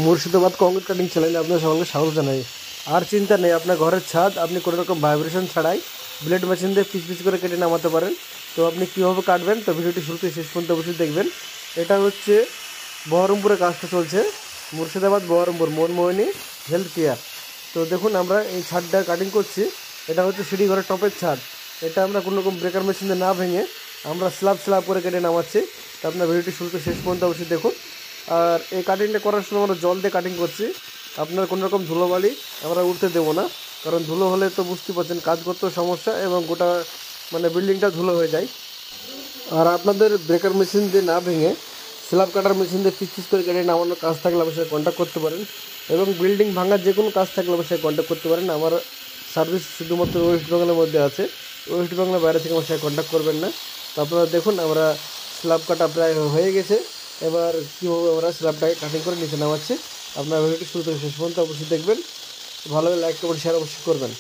Murshidabad concrete cutting চ্যানেলে আপনার সকলকে স্বাগত জানাই। আর চিন্তা নেই, আপনার ঘরের ছাদ আপনি কোনো রকম ভাইব্রেশন ছাড়াই ব্লেড মেশিন দিয়ে পিস পিস করে কেটে নামাতে পারেন। তো আপনি কীভাবে কাটবেন, তো ভিডিওটি শুরু থেকে শেষ পর্যন্ত অবশ্যই দেখবেন। এটা হচ্ছে বহরমপুরে কাজটা চলছে, মুর্শিদাবাদ বহরমপুর মনমোহিনী হেলথ কেয়ার। তো দেখুন আমরা এই ছাদটা কাটিং করছি। এটা হচ্ছে সিঁড়ি ঘরের টপের ছাদ। এটা আমরা কোনো রকম ব্রেকার মেশিন দিয়ে না ভেঙে আমরা স্ল্যাব করে কেটে নামাচ্ছি। তো আপনার ভিডিওটি শুরু থেকে শেষ পর্যন্ত অবশ্যই দেখুন। আর এই কাটিংটা করার সময় আমরা জল দিয়ে কাটিং করছি। আপনার কোনো রকম ধুলোবালি আমরা উঠতে দেবো না, কারণ ধুলো হলে তো বুঝতে পারছেন কাজ করতেও সমস্যা এবং গোটা বিল্ডিংটা ধুলো হয়ে যায়। আর আপনাদের ব্রেকার মেশিন দিয়ে না ভেঙে স্ল্যাব কাটার মেশিন দিয়ে পিস পিস করে কেটে নামানোর কাজ থাকলে অবশ্যই কন্ট্যাক্ট করতে পারেন, এবং বিল্ডিং ভাঙার যে কোনো কাজ থাকলে অবশ্যই কন্ট্যাক্ট করতে পারেন। আমার সার্ভিস শুধুমাত্র ওয়েস্ট বেঙ্গলের মধ্যে আছে, ওয়েস্ট বেঙ্গলের বাইরে থেকে আমার সাথে কন্ট্যাক্ট করবেন না। তো আপনারা দেখুন আমরা স্ল্যাব কাটা প্রায় হয়ে গেছে। এবার কীভাবে আমরা স্ল্যাবটাকে কাটিং করে নিচে নামাচ্ছি। আপনার ভিডিওটি শুরু থেকে শেষ পর্যন্ত অবশ্যই দেখবেন। ভালো লাইক কমেন্ট শেয়ার অবশ্যই করবেন।